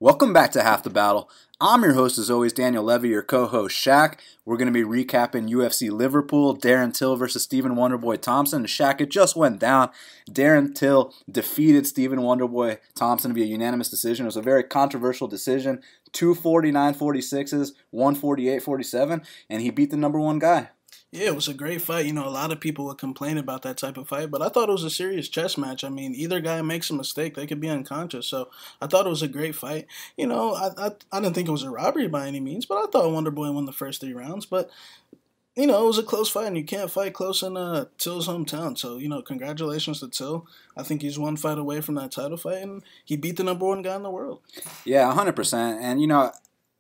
Welcome back to Half the Battle. I'm your host, as always, Daniel Levi, your co-host, Shaq. We're going to be recapping UFC Liverpool, Darren Till versus Stephen Wonderboy Thompson. Shaq, it just went down. Darren Till defeated Stephen Wonderboy Thompson via unanimous decision. It was a very controversial decision. 249-46s, 148-47, and he beat the number one guy. Yeah, it was a great fight. A lot of people would complain about that type of fight, but I thought it was a serious chess match. I mean, either guy makes a mistake, they could be unconscious. So I thought it was a great fight. I didn't think it was a robbery by any means, but I thought Wonderboy won the first 3 rounds. But, it was a close fight, and you can't fight close in Till's hometown. So, congratulations to Till. I think he's one fight away from that title fight, and he beat the number one guy in the world. Yeah, 100%. And,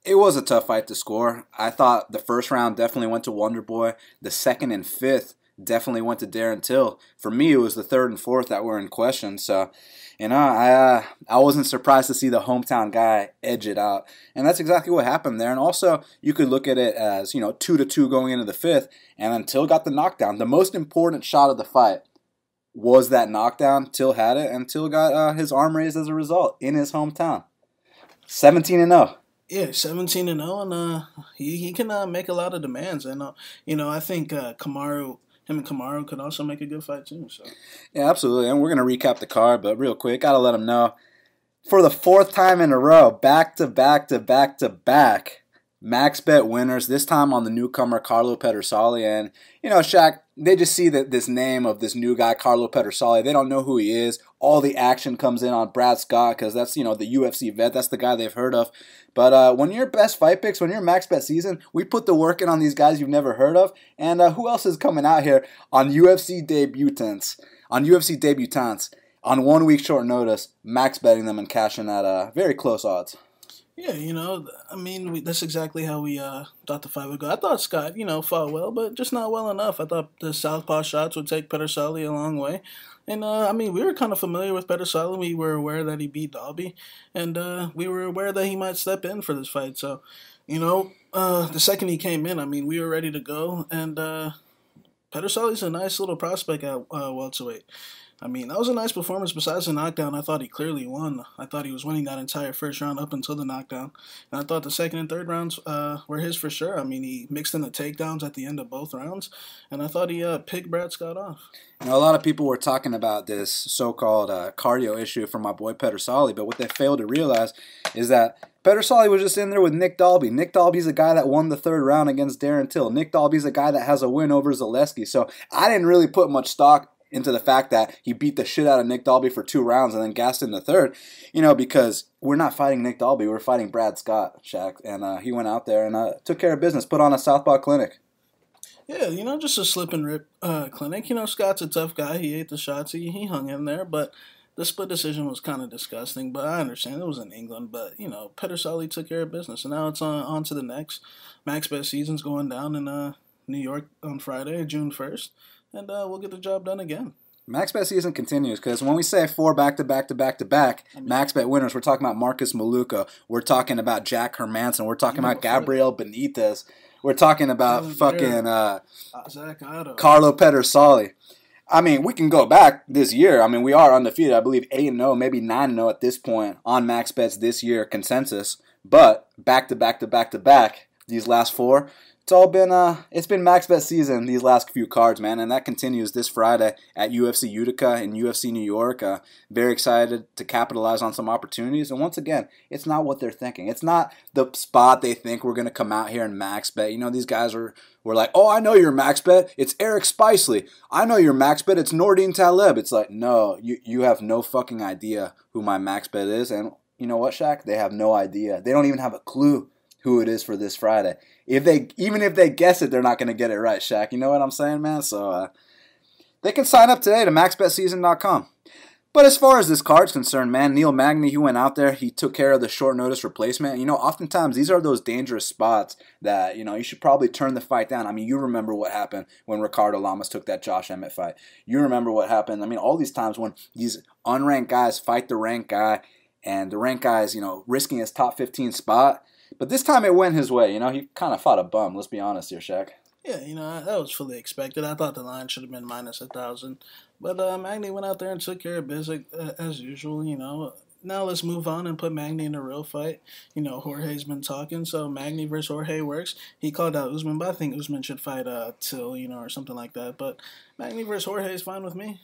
it was a tough fight to score. I thought the first round definitely went to Wonderboy. The second and fifth definitely went to Darren Till. For me, it was the third and fourth that were in question. So, I wasn't surprised to see the hometown guy edge it out. And that's exactly what happened there. And also, you could look at it as, 2-2 going into the fifth. And then Till got the knockdown. The most important shot of the fight was that knockdown. Till had it, and Till got his arm raised as a result in his hometown. 17-0. Yeah, 17-0, and he can make a lot of demands, and I think him and Kamaru could also make a good fight too. So yeah, absolutely, and we're gonna recap the card, but real quick, gotta let them know for the fourth time in a row, back to back, max bet winners. This time on the newcomer Carlo Pedersoli, and Shaq. They just see that this name of this new guy, Carlo Pedersoli, they don't know who he is. All the action comes in on Brad Scott because that's, the UFC vet. That's the guy they've heard of. But when you're best fight picks, when you're max bet season, we put the work in on these guys you've never heard of. And who else is coming out here on UFC debutants? On 1 week short notice, max betting them and cashing at very close odds. Yeah, that's exactly how we thought the fight would go. I thought Scott, fought well, but just not well enough. I thought the southpaw shots would take Pedersoli a long way. And, we were kind of familiar with Pedersoli. We were aware that he beat Dalby, and we were aware that he might step in for this fight. So, the second he came in, we were ready to go. And Pedersoli's a nice little prospect at welterweight. That was a nice performance. Besides the knockdown, I thought he clearly won. I thought he was winning that entire first round up until the knockdown. And I thought the second and third rounds were his for sure. He mixed in the takedowns at the end of both rounds. And I thought he picked Brad Scott off. A lot of people were talking about this so-called cardio issue from my boy Pedersoli, but what they failed to realize is that Pedersoli was just in there with Nick Dalby. Nick Dalby's a guy that won the third round against Darren Till. Nick Dalby's a guy that has a win over Zaleski. So I didn't really put much stock into the fact that he beat the shit out of Nick Dalby for 2 rounds and then gassed in the third, because we're not fighting Nick Dalby, we're fighting Brad Scott, Shaq, and he went out there and took care of business, put on a southpaw clinic. Yeah, just a slip and rip clinic. Scott's a tough guy. He ate the shots. He hung in there, but the split decision was kind of disgusting, but I understand it was in England, but, Pedersoli took care of business, and now it's on to the next. Max bet season's going down in New York on Friday, June 1st. And we'll get the job done again. Max bet season continues because when we say 4 back-to-back max bet winners, we're talking about Marcus Maluka. We're talking about Jack Hermanson. We're talking about Gabriel Benitez. We're talking about fucking Carlo Pedersoli. We can go back this year. We are undefeated. I believe 8-0, maybe 9-0 at this point on max bets this year consensus. But back-to-back, these last 4. It's been max bet season these last few cards, man, and that continues this Friday at UFC Utica and UFC New York. Very excited to capitalize on some opportunities, and once again, it's not what they're thinking. It's not the spot they think we're going to come out here and max bet. These guys were like, oh, I know your max bet. It's Eric Spicely. I know your max bet. It's Nordine Taleb. It's like, no, you have no fucking idea who my max bet is, and you know what, Shaq? They have no idea. They don't even have a clue who it is for this Friday. Even if they guess it, they're not going to get it right, Shaq. You know what I'm saying, man? So they can sign up today to maxbetseason.com. But as far as this card's concerned, man, Neil Magny, he went out there, he took care of the short notice replacement. Oftentimes these are those dangerous spots that, you should probably turn the fight down. You remember what happened when Ricardo Lamas took that Josh Emmett fight. You remember what happened. All these times when these unranked guys fight the ranked guy, and the ranked guy is, risking his top 15 spot. But this time it went his way. He kind of fought a bum. Let's be honest here, Shaq. Yeah, that was fully expected. I thought the line should have been minus 1,000. But Magny went out there and took care of business as usual. now let's move on and put Magny in a real fight. Jorge's been talking, so Magny versus Jorge works. He called out Usman, but I think Usman should fight Till, or something like that. But Magny versus Jorge is fine with me.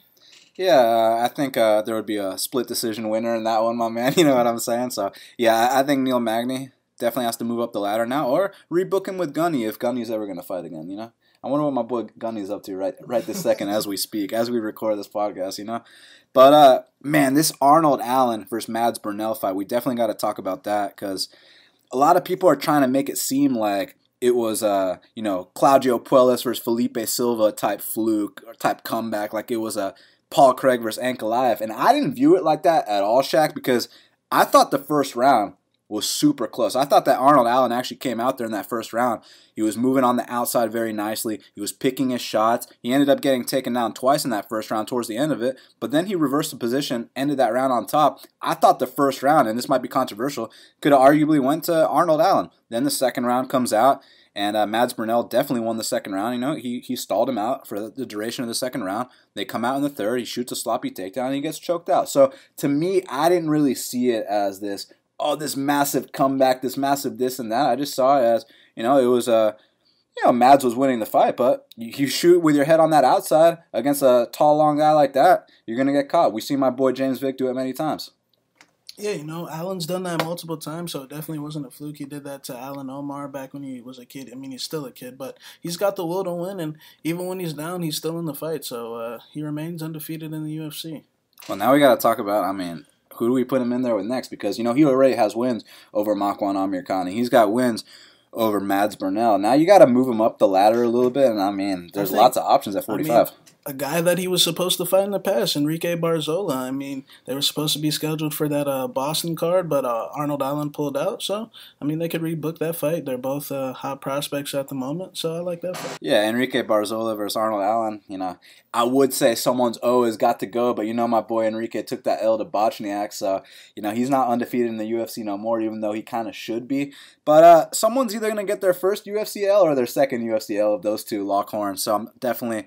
Yeah, I think there would be a split decision winner in that one, my man. You know what I'm saying? So, yeah, I think Neil Magny definitely has to move up the ladder now, or rebook him with Gunny if Gunny's ever going to fight again, I wonder what my boy Gunny's up to right this second as we speak, as we record this podcast. But, man, this Arnold Allen versus Mads Burnell fight, we definitely got to talk about that because a lot of people are trying to make it seem like it was, Claudio Puelles versus Felipe Silva type fluke or type comeback, like it was a Paul Craig versus Ankalaev. And I didn't view it like that at all, Shaq, because I thought the first round was super close. I thought that Arnold Allen actually came out there in that first round. He was moving on the outside very nicely. He was picking his shots. He ended up getting taken down twice in that first round towards the end of it, but then he reversed the position, ended that round on top. I thought the first round, and this might be controversial, could have arguably went to Arnold Allen. Then the second round comes out, and Mads Burnell definitely won the second round. He stalled him out for the duration of the second round. They come out in the third. He shoots a sloppy takedown, and he gets choked out. So to me, I didn't really see it as this massive comeback, this massive this and that. I just saw it as, it was Mads was winning the fight, but you shoot with your head on that outside against a tall, long guy like that, you're going to get caught. We see my boy James Vick do it many times. Yeah, Allen's done that multiple times, so it definitely wasn't a fluke. He did that to Alan Omar back when he was a kid. I mean, he's still a kid, but he's got the will to win, and even when he's down, he's still in the fight. So he remains undefeated in the UFC. Well, now we got to talk about, who do we put him in there with next? Because, he already has wins over Makwan Amirkhani. He's got wins over Mads Burnell. Now you got to move him up the ladder a little bit, and there's lots of options at 45. A guy that he was supposed to fight in the past, Enrique Barzola. They were supposed to be scheduled for that Boston card, but Arnold Allen pulled out. So, they could rebook that fight. They're both hot prospects at the moment, so I like that fight. Yeah, Enrique Barzola versus Arnold Allen. I would say someone's O has got to go, but my boy Enrique took that L to Bochniak, so, he's not undefeated in the UFC no more, even though he kind of should be. But someone's either going to get their first UFC L or their second UFC L of those two lock horns, so I'm definitely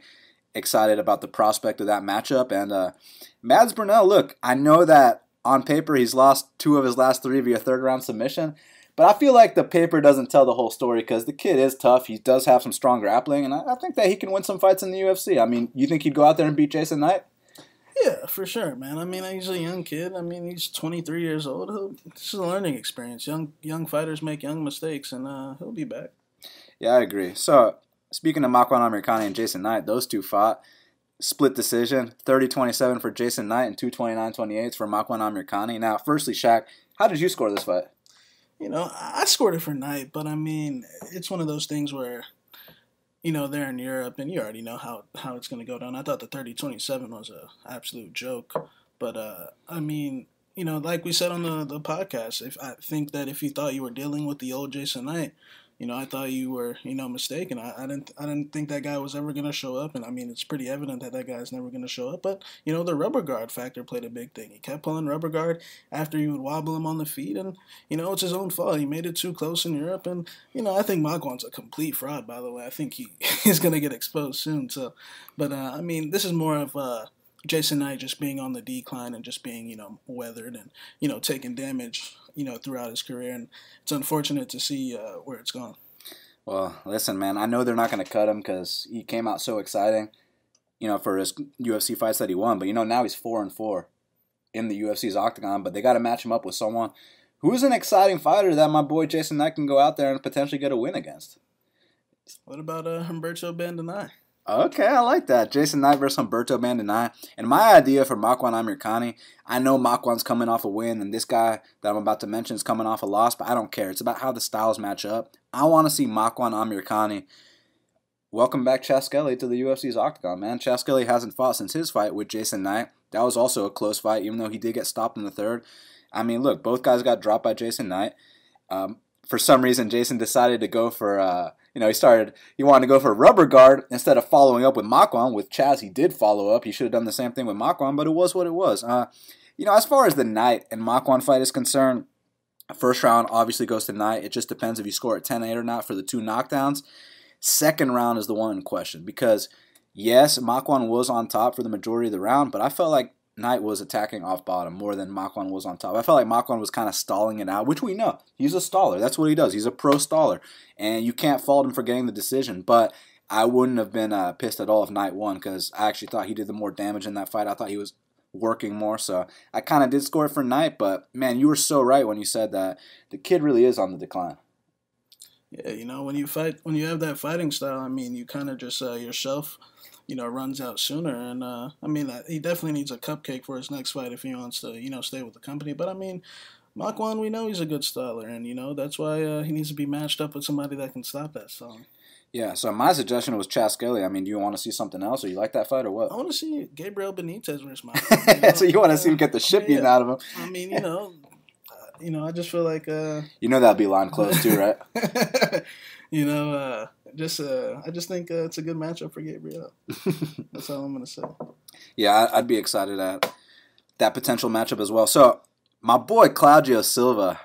excited about the prospect of that matchup. And Mads Burnell, look, I know that on paper he's lost 2 of his last 3 via third-round submission, but I feel like the paper doesn't tell the whole story because the kid is tough. He does have some strong grappling, and I think that he can win some fights in the UFC. You think he'd go out there and beat Jason Knight? Yeah, for sure, man. He's a young kid. He's 23 years old. This is a learning experience. Young fighters make young mistakes, and he'll be back. Yeah, I agree. So, speaking of Makwan Amirkhani and Jason Knight, those two fought. Split decision, 30-27 for Jason Knight and 229-28 for Makwan Amirkhani. Now, firstly, Shaq, how did you score this fight? I scored it for Knight, but it's one of those things where, they're in Europe, and you already know how it's going to go down. I thought the 30-27 was an absolute joke, but, like we said on the podcast, I think that if you thought you were dealing with the old Jason Knight, I thought you were, mistaken. I didn't think that guy was ever going to show up, and it's pretty evident that guy's never going to show up. But the rubber guard factor played a big thing. He kept pulling rubber guard after you would wobble him on the feet, and it's his own fault. He made it too close in Europe, and I think Makwan's a complete fraud. By the way, I think he's going to get exposed soon. So, but this is more of Jason Knight just being on the decline and just being weathered and taking damage throughout his career, and it's unfortunate to see where it's gone. Well, listen, man, I know they're not going to cut him because he came out so exciting, for his UFC fights that he won. But now he's 4-4 in the UFC's octagon. But they got to match him up with someone who's an exciting fighter that my boy Jason Knight can go out there and potentially get a win against. What about Humberto Bandenay? Okay, I like that. Jason Knight versus Humberto Bandenay. And my idea for Makwan Amirkhani, I know Makwan's coming off a win, and this guy that I'm about to mention is coming off a loss, but I don't care. It's about how the styles match up. I want to see Makwan Amirkhani welcome back Chas Skelly to the UFC's octagon, man. Chas Skelly hasn't fought since his fight with Jason Knight. That was also a close fight, even though he did get stopped in the third. Look, both guys got dropped by Jason Knight. For some reason, Jason decided to go for... he wanted to go for a rubber guard instead of following up with Makwan. With Chaz, he did follow up. He should have done the same thing with Makwan, but it was what it was. As far as the Knight and Makwan fight is concerned, first round obviously goes to Knight. It just depends if you score at 10-8 or not for the 2 knockdowns. Second round is the one in question because, yes, Makwan was on top for the majority of the round, but I felt like Knight was attacking off bottom more than Makwan was on top. I felt like Makwan was kind of stalling it out, which we know. He's a staller. That's what he does. He's a pro staller. And you can't fault him for getting the decision. But I wouldn't have been pissed at all if Knight won, because I actually thought he did the more damage in that fight. I thought he was working more. So I kind of did score it for Knight. But, man, you were so right when you said that the kid really is on the decline. Yeah, when you fight, when you have that fighting style, I mean, you kind of just yourself, runs out sooner. And he definitely needs a cupcake for his next fight if he wants to, stay with the company. But I mean, Makwan, we know he's a good styler, and that's why he needs to be matched up with somebody that can stop that styling. Yeah, so my suggestion was Chas Skelly. I mean, do you want to see something else, or you like that fight, or what? I want to see Gabriel Benitez versus Makwan. So you want to see him get the shit beaten out of him? I mean, I just feel like that'll be line close too, right? I just think it's a good matchup for Gabriel. That's all I'm gonna say. Yeah, I'd be excited at that potential matchup as well. So my boy Claudio Silva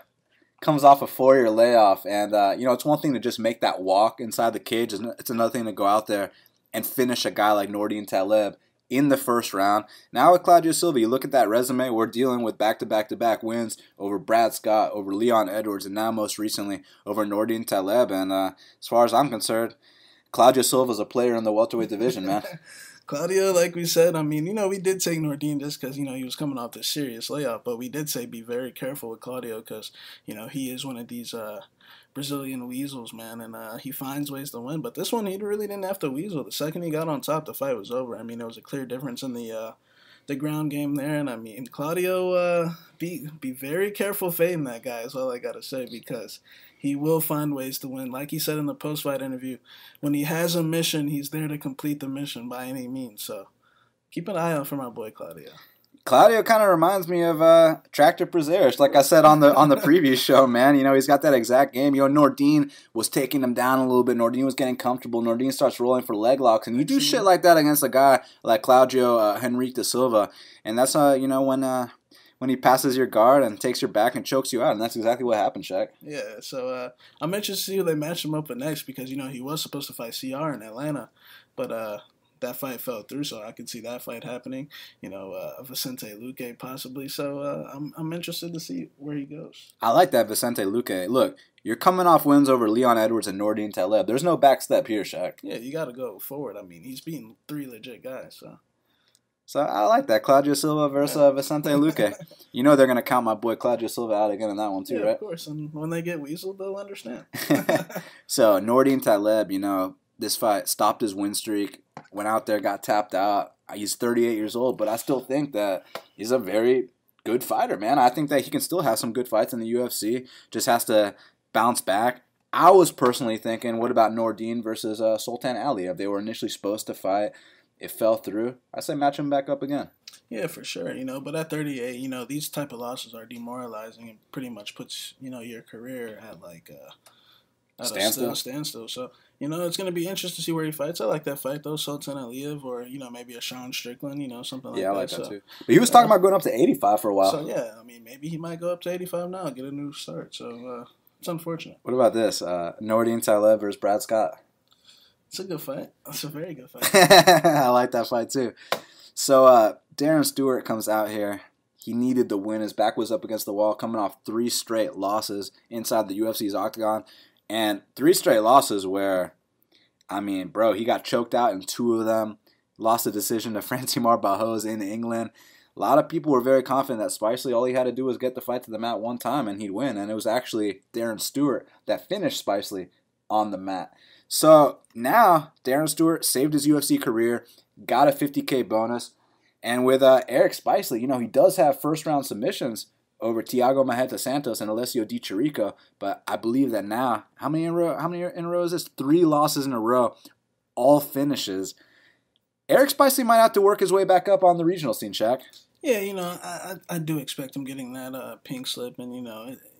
comes off a 4-year layoff, and it's one thing to just make that walk inside the cage. It's another thing to go out there and finish a guy like Nordin Taleb in the first round. Now with Claudio Silva, you look at that resume, we're dealing with back-to-back-to-back wins over Brad Scott, over Leon Edwards, and now most recently over Nordin Taleb. And as far as I'm concerned, Claudio Silva's a player in the welterweight division, man. Claudio, like we said, I mean, we did take Nordin just because, he was coming off this serious layoff, but we did say be very careful with Claudio because, he is one of these Brazilian weasels, man, and he finds ways to win. But this one, he really didn't have to weasel. The second he got on top, the fight was over. I mean, there was a clear difference in the ground game there, and I mean, Claudio, be very careful fading that guy is all I gotta say, because he will find ways to win. Like he said in the post-fight interview, when he has a mission, he's there to complete the mission by any means. So keep an eye out for my boy Claudio. Claudio kind of reminds me of Tractor Prazeres, like I said on the previous show, man. He's got that exact game. Nordin was taking him down a little bit. Nordin was getting comfortable. Nordin starts rolling for leg locks, and you do shit like that against a guy like Claudio Henrique da Silva, and that's when he passes your guard and takes your back and chokes you out, and that's exactly what happened, Shaq. Yeah, so I'm interested to see who they match him up with next, because he was supposed to fight CR in Atlanta, but that fight fell through, so I could see that fight happening. Vicente Luque possibly. So I'm interested to see where he goes. I like that Vicente Luque. Look, you're coming off wins over Leon Edwards and Nordin Taleb. There's no backstep here, Shaq. Yeah, you got to go forward. I mean, he's beating 3 legit guys, So I like that. Claudio Silva versus Vicente Luque. They're going to count my boy Claudio Silva out again in that one too, yeah, right? Of course. And when they get weaseled, they'll understand. So Nordin Taleb, this fight stopped his win streak, went out there, got tapped out. He's 38 years old, but I still think that he's a very good fighter, man. I think that he can still have some good fights in the UFC. Just has to bounce back. I was personally thinking, what about Nordin versus Sultan Aliyev? They were initially supposed to fight. It fell through. I say match him back up again. Yeah, for sure. But at 38, these type of losses are demoralizing and pretty much puts, your career at like standstill. So, it's going to be interesting to see where he fights. I like that fight, though, Sultan Aliyev, or, maybe a Sean Strickland, something like that. Yeah, I like that, too. But he was talking about going up to 85 for a while. So, yeah, I mean, maybe he might go up to 85 now, get a new start. So, it's unfortunate. What about this? Nordin Taleb versus Brad Scott. It's a good fight. It's a very good fight. I like that fight, too. So, Darren Stewart comes out here. He needed the win. His back was up against the wall, coming off 3 straight losses inside the UFC's octagon. And 3 straight losses where, he got choked out in 2 of them. Lost a decision to Francimar Barros in England. A lot of people were very confident that Spicely, all he had to do was get the fight to the mat one time and he'd win. And it was actually Darren Stewart that finished Spicely on the mat. So now Darren Stewart saved his UFC career, got a $50K bonus. And with Eric Spicely, he does have first-round submissions over Thiago Marreta Santos and Alessio Di Chirico. But I believe that now, how many in a row is this? 3 losses in a row, all finishes. Eric Spicely might have to work his way back up on the regional scene, Shaq. Yeah, I do expect him getting that pink slip, and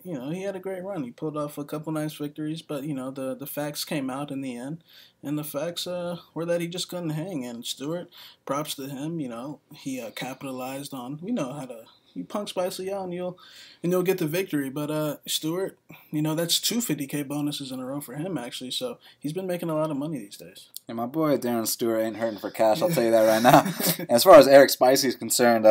he had a great run. He pulled off a couple nice victories, but the facts came out in the end, and the facts were that he just couldn't hang. And Stewart, props to him. He capitalized on. How to. You punk Spicely out and you'll get the victory. But Stewart, that's 2 50K bonuses in a row for him actually. So he's been making a lot of money these days. And my boy Darren Stewart ain't hurting for cash. I'll tell you that right now. As far as Eric Spicely is concerned,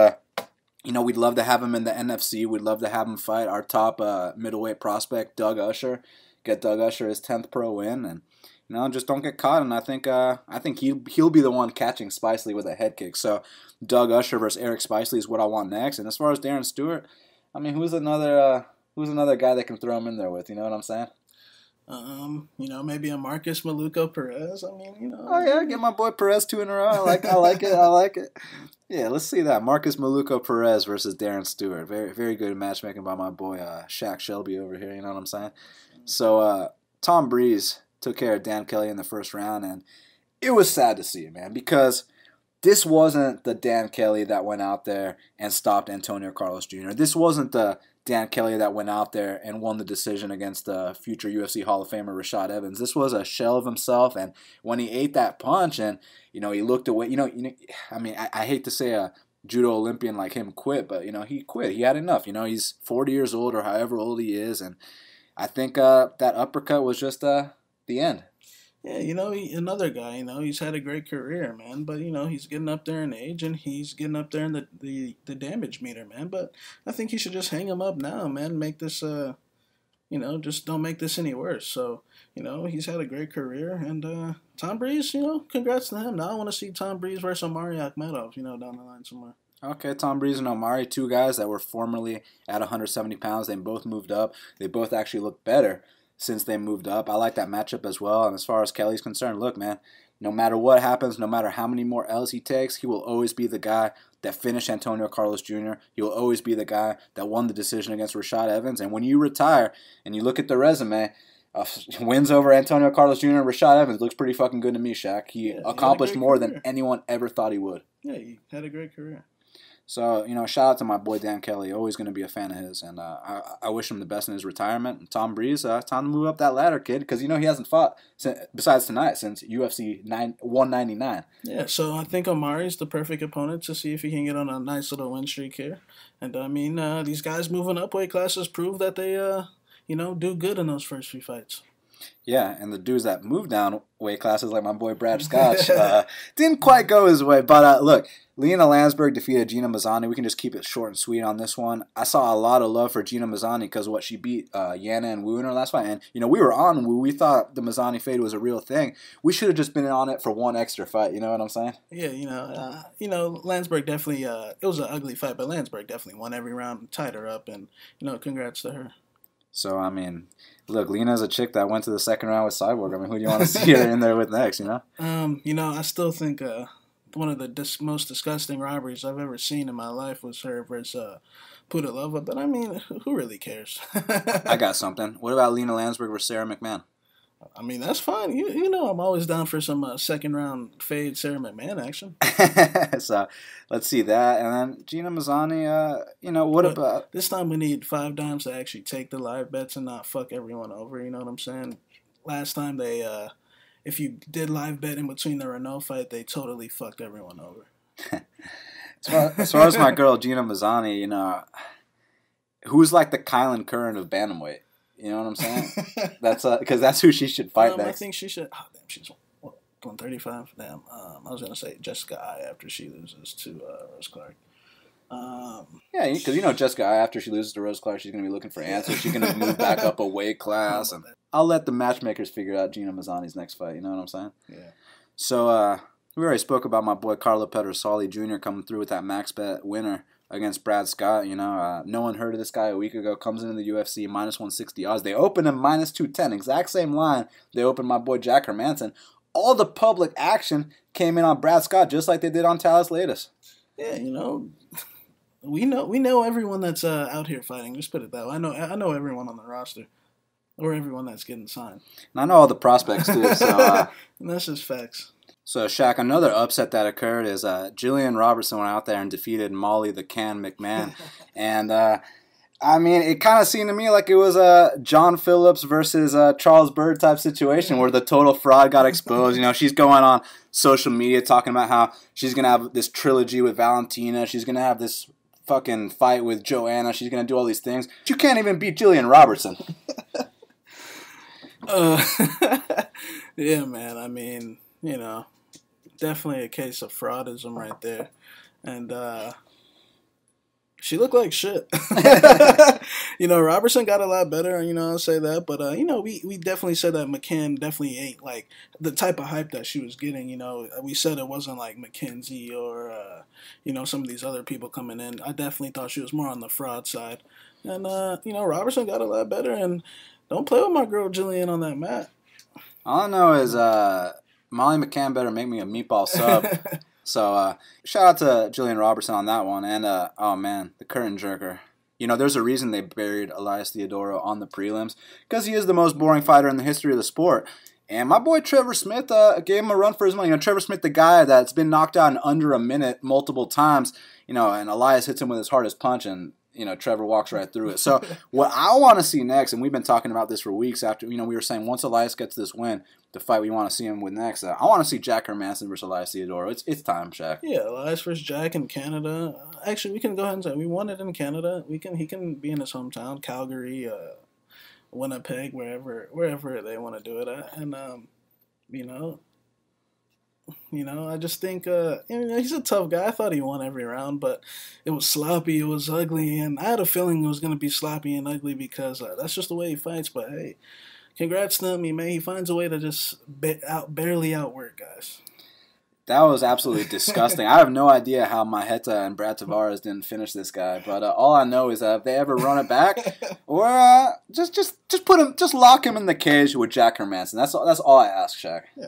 We'd love to have him in the NFC. We'd love to have him fight our top middleweight prospect, Doug Usher. Get Doug Usher his 10th pro win, and just don't get caught. And I think he'll be the one catching Spicely with a head kick. So Doug Usher versus Eric Spicely is what I want next. And as far as Darren Stewart, I mean, who's another guy that can throw him in there with? You know what I'm saying? Maybe a Marcus Maluko Perez. I mean, Oh yeah, get my boy Perez 2 in a row. I like it. I like it. Yeah, let's see that. Marcus Maluko Perez versus Darren Stewart. Very, very good matchmaking by my boy Shaq Shelby over here. You know what I'm saying? So Tom Breeze took care of Dan Kelly in the first round, and it was sad to see, man, because this wasn't the Dan Kelly that went out there and stopped Antonio Carlos Jr. This wasn't the Dan Kelly that went out there and won the decision against the future UFC Hall of Famer Rashad Evans. This was a shell of himself, and when he ate that punch and he looked away, I mean, I hate to say a judo Olympian like him quit, but he quit. He had enough. He's 40 years old or however old he is, and I think that uppercut was just the end. Yeah, another guy, he's had a great career, man. But, he's getting up there in age and he's getting up there in the damage meter, man. But I think he should just hang him up now, man. Make this, just don't make this any worse. So, he's had a great career. And Tom Breeze, congrats to him. Now I want to see Tom Breeze versus Omari Akhmedov, down the line somewhere. Okay, Tom Breeze and Omari, two guys that were formerly at 170 pounds. They both moved up. They both actually look better since they moved up. I like that matchup as well. And as far as Kelly's concerned, look, man, no matter what happens, no matter how many more L's he takes, he will always be the guy that finished Antonio Carlos Jr. He will always be the guy that won the decision against Rashad Evans. And when you retire and you look at the resume, wins over Antonio Carlos Jr. and Rashad Evans looks pretty fucking good to me, Shaq. He accomplished more than anyone ever thought he would. Yeah, he had a great career. So, shout out to my boy Dan Kelly. Always going to be a fan of his. And I wish him the best in his retirement. And Tom Breeze, time to move up that ladder, kid. Because, he hasn't fought, besides tonight, since UFC 199. Yeah, so I think Omari's the perfect opponent to see if he can get on a nice little win streak here. And, I mean, these guys moving up weight classes prove that they, do good in those first few fights. Yeah, and the dudes that moved down weight classes, like my boy Brad Scotch, didn't quite go his way. But look, Lena Landsberg defeated Gina Mazzani. We can just keep it short and sweet on this one. I saw a lot of love for Gina Mazzani because of what she beat Yana and Wu in her last fight. And, we were on Wu. We thought the Mazzani fade was a real thing. We should have just been on it for one extra fight. You know what I'm saying? Yeah, Landsberg definitely, it was an ugly fight, but Landsberg definitely won every round, tied her up, and, congrats to her. So, I mean, look, Lena's a chick that went to the second round with Cyborg. I mean, who do you want to see her in there with next, I still think one of the most disgusting robberies I've ever seen in my life was her versus Pudilova. But, I mean, who really cares? I got something. What about Lena Landsberg versus Sarah McMahon? I mean, that's fine. I'm always down for some second-round fade Sarah McMahon action. So, let's see that. And then Gina Mazzani, what about... This time we need 5 dimes to actually take the live bets and not fuck everyone over, you know what I'm saying? Last time they, if you did live bet in between the Renault fight, they totally fucked everyone over. As far as my girl Gina Mazzani, who's like the Kylan Curran of bantamweight? You know what I'm saying? That's because that's who she should fight next. I think she should. Oh, damn, she's 135. Damn. I was gonna say Jessica Eye after she loses to Rose Clark. Yeah, because Jessica Eye after she loses to Rose Clark, she's gonna be looking for answers. She's gonna move back up a weight class, and I'll let the matchmakers figure out Gina Mazzani's next fight. You know what I'm saying? Yeah. So we already spoke about my boy Carlo Pedersoli Jr. coming through with that max bet winner against Brad Scott. No one heard of this guy a week ago. Comes into the UFC minus 160 odds. They opened him minus 210. Exact same line they opened my boy Jack Hermanson. All the public action came in on Brad Scott, just like they did on Talis Latis. Yeah, we know everyone that's out here fighting. Just put it that way. I know everyone on the roster, or everyone that's getting signed. And I know all the prospects too. So and that's just facts. So, Shaq, another upset that occurred is Jillian Robertson went out there and defeated Molly the Can McMahon. And, I mean, it kind of seemed to me like it was a John Phillips versus Charles Bird type situation where the total fraud got exposed. She's going on social media talking about how she's going to have this trilogy with Valentina. She's going to have this fucking fight with Joanna. She's going to do all these things. You can't even beat Jillian Robertson. Yeah, man. I mean, definitely a case of fraudism right there. And, She looked like shit. Robertson got a lot better, I'll say that. But, we definitely said that McCann definitely ain't, like, the type of hype that she was getting, We said it wasn't like McKenzie or, some of these other people coming in. I definitely thought she was more on the fraud side. And, Robertson got a lot better. And don't play with my girl Jillian on that mat. All I know is Molly McCann better make me a meatball sub. So, shout out to Jillian Robertson on that one. And, oh, man, the curtain jerker. There's a reason they buried Elias Theodorou on the prelims. Because he is the most boring fighter in the history of the sport. And my boy Trevor Smith gave him a run for his money. Trevor Smith, the guy that's been knocked out in under a minute multiple times. And Elias hits him with his hardest punch and Trevor walks right through it. So what I want to see next, and we've been talking about this for weeks after, we were saying once Elias gets this win, the fight we want to see him with next, I want to see Jack Hermanson versus Elias Theodorou. It's time, Shaq. Yeah, Elias versus Jack in Canada. Actually, we can go ahead and say we won it in Canada. He can be in his hometown, Calgary, Winnipeg, wherever they want to do it at. And, I just think, he's a tough guy. I thought he won every round, but it was sloppy, it was ugly, and I had a feeling it was going to be sloppy and ugly because that's just the way he fights. But, hey, congrats to him. He finds a way to just barely outwork guys. That was absolutely disgusting. I have no idea how Maheta and Brad Tavares didn't finish this guy, but all I know is that if they ever run it back, or just put him, just lock him in the cage with Jack Hermanson. That's all I ask, Shaq. Yeah.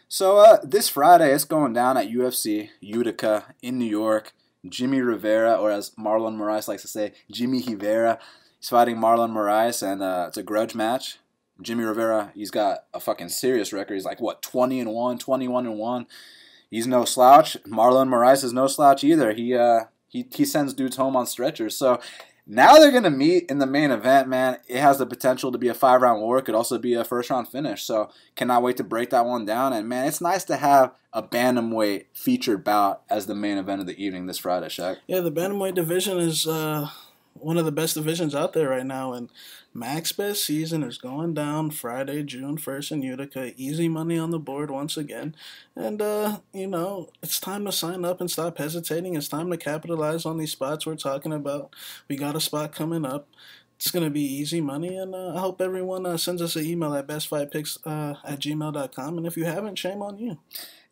So this Friday, it's going down at UFC Utica in New York. Jimmy Rivera, or as Marlon Moraes likes to say, Jimmy Rivera. He's fighting Marlon Moraes, and it's a grudge match. Jimmy Rivera, he's got a fucking serious record. He's like, 20-1, 21-1. He's no slouch. Marlon Moraes is no slouch either. He sends dudes home on stretchers. So now they're going to meet in the main event, man. It has the potential to be a 5-round war. It could also be a first-round finish. So cannot wait to break that one down. And, man, it's nice to have a bantamweight featured bout as the main event of the evening this Friday, Shaq. Yeah, the bantamweight division is one of the best divisions out there right now. And Mac's best season is going down Friday, June 1st in Utica. Easy money on the board once again. And, it's time to sign up and stop hesitating. It's time to capitalize on these spots we're talking about. We got a spot coming up. It's going to be easy money. And I hope everyone sends us an email at bestfightpicks@gmail.com. And if you haven't, shame on you.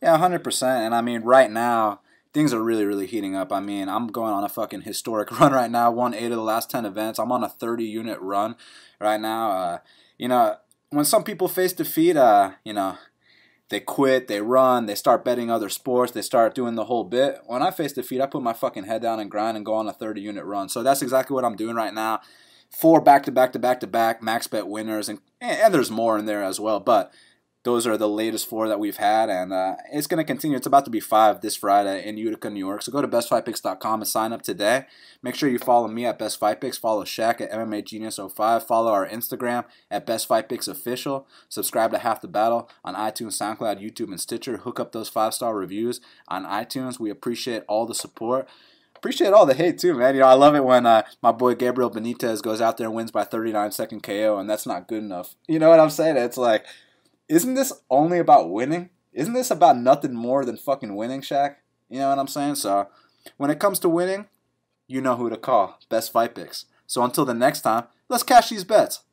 Yeah, 100%. And, right now, things are really, really heating up. I'm going on a fucking historic run right now. Won 8 of the last 10 events. I'm on a 30-unit run right now. When some people face defeat, they quit, they run, they start betting other sports, they start doing the whole bit. When I face defeat, I put my fucking head down and grind and go on a 30-unit run. So that's exactly what I'm doing right now. 4 back-to-back max bet winners, and there's more in there as well. But those are the latest 4 that we've had, and it's going to continue. It's about to be 5 this Friday in Utica, New York. So go to bestfightpicks.com and sign up today. Make sure you follow me at Best Fight Picks. Follow Shaq at MMA Genius 05. Follow our Instagram at Best Fight Picks Official. Subscribe to Half the Battle on iTunes, SoundCloud, YouTube, and Stitcher. Hook up those 5-star reviews on iTunes. We appreciate all the support. Appreciate all the hate too, man. I love it when my boy Gabriel Benitez goes out there and wins by 39-second KO, and that's not good enough. You know what I'm saying? It's like, isn't this only about winning? Isn't this about nothing more than fucking winning, Shaq? You know what I'm saying? So when it comes to winning, you know who to call. Best Fight Picks. So until the next time, let's cash these bets.